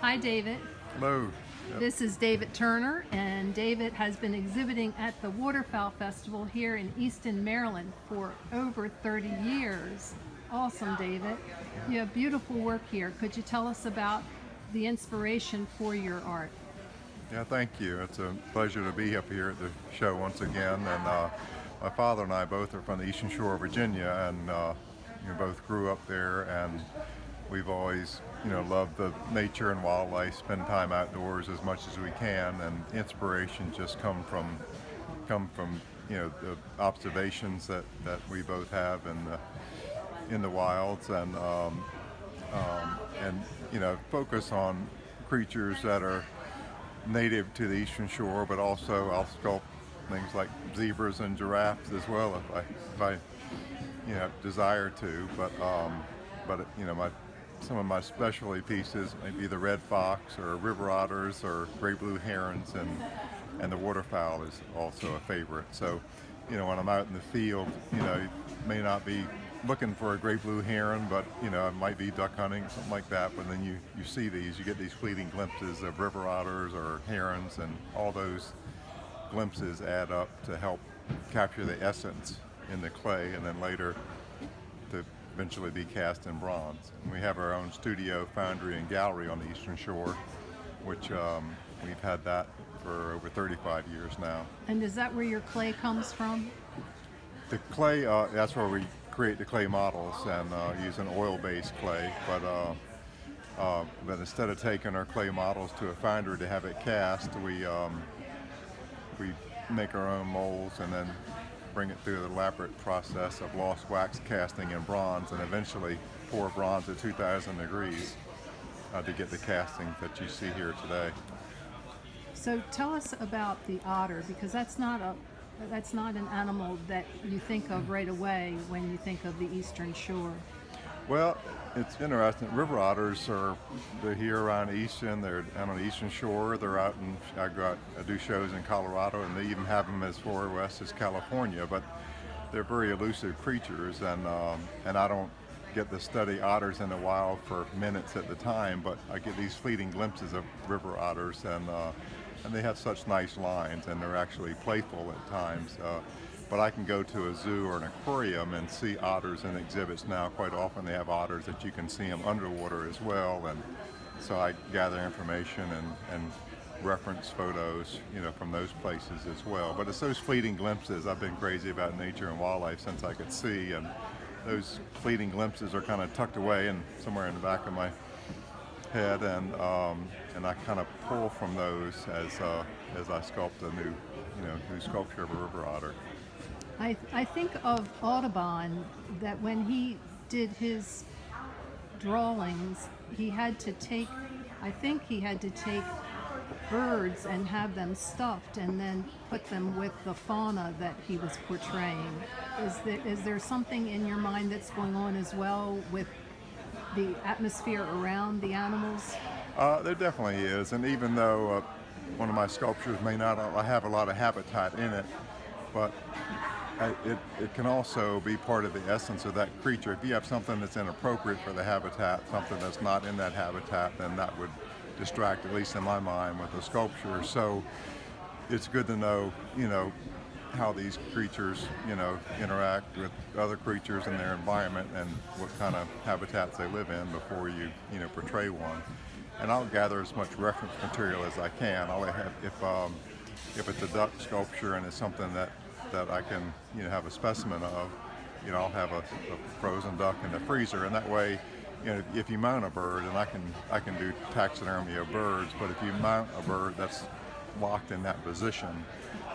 Hi, David. Hello. Yep. This is David Turner, and David has been exhibiting at the Waterfowl Festival here in Easton, Maryland for over 30 years. Awesome, David. You have beautiful work here. Could you tell us about the inspiration for your art? Yeah, thank you. It's a pleasure to be up here at the show once again. And my father and I both are from the Eastern Shore of Virginia, and we both grew up there. And we've always, loved the nature and wildlife, spend time outdoors as much as we can. And inspiration just come from the observations that we both have in the wilds, and focus on creatures that are native to the Eastern Shore, but also I'll sculpt things like zebras and giraffes as well if I desire to. But some of my specialty pieces may be the red fox or river otters or gray blue herons, and the waterfowl is also a favorite. So when I'm out in the field, you may not be looking for a great blue heron, but it might be duck hunting, something like that. But then you see these, you get these fleeting glimpses of river otters or herons, and all those glimpses add up to help capture the essence in the clay, and then later to eventually be cast in bronze. And we have our own studio, foundry, and gallery on the Eastern Shore, which we've had that for over 35 years now. And is that where your clay comes from? The clay, that's where we create the clay models, and use an oil-based clay, but instead of taking our clay models to a foundry to have it cast, we make our own molds and then bring it through the elaborate process of lost wax casting in bronze, and eventually pour bronze at 2,000 degrees to get the casting that you see here today. So tell us about the otter, because that's not an animal that you think of right away when you think of the Eastern Shore. Well, it's interesting. River otters they're here around Easton. They're out on the Eastern Shore. They're out in, I do shows in Colorado, and they even have them as far west as California. But they're very elusive creatures, and I don't get to study otters in the wild for minutes at the time, but I get these fleeting glimpses of river otters, and they have such nice lines, and they're actually playful at times. But I can go to a zoo or an aquarium and see otters in exhibits now. Quite often they have otters that you can see them underwater as well, and so I gather information and reference photos, from those places as well. But it's those fleeting glimpses. I've been crazy about nature and wildlife since I could see, and those fleeting glimpses are kind of tucked away and somewhere in the back of my head, and I kind of pull from those as I sculpt a new sculpture of a river otter. I think of Audubon, that when he did his drawings, he had to take birds and have them stuffed and then put them with the fauna that he was portraying. Is there something in your mind that's going on as well with the atmosphere around the animals? There definitely is, and even though one of my sculptures may not have a lot of habitat in it, but it can also be part of the essence of that creature. If you have something that's inappropriate for the habitat, something that's not in that habitat, then that would distract, at least in my mind, with the sculpture. So it's good to know, how these creatures, interact with other creatures in their environment and what kind of habitats they live in before you, portray one. And I'll gather as much reference material as I can. I'll have, if it's a duck sculpture and it's something that I can, have a specimen of, I'll have a frozen duck in the freezer, and that way, if you mount a bird, and I can do taxidermy of birds, but if you mount a bird that's locked in that position,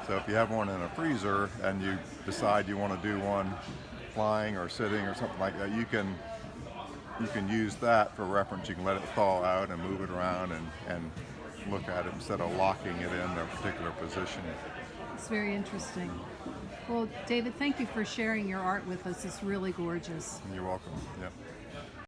so if you have one in a freezer and you decide you want to do one flying or sitting or something like that, you can use that for reference. You can let it thaw out and move it around and look at it instead of locking it in a particular position. It's very interesting. Well, David, thank you for sharing your art with us. It's really gorgeous. You're welcome. Yeah.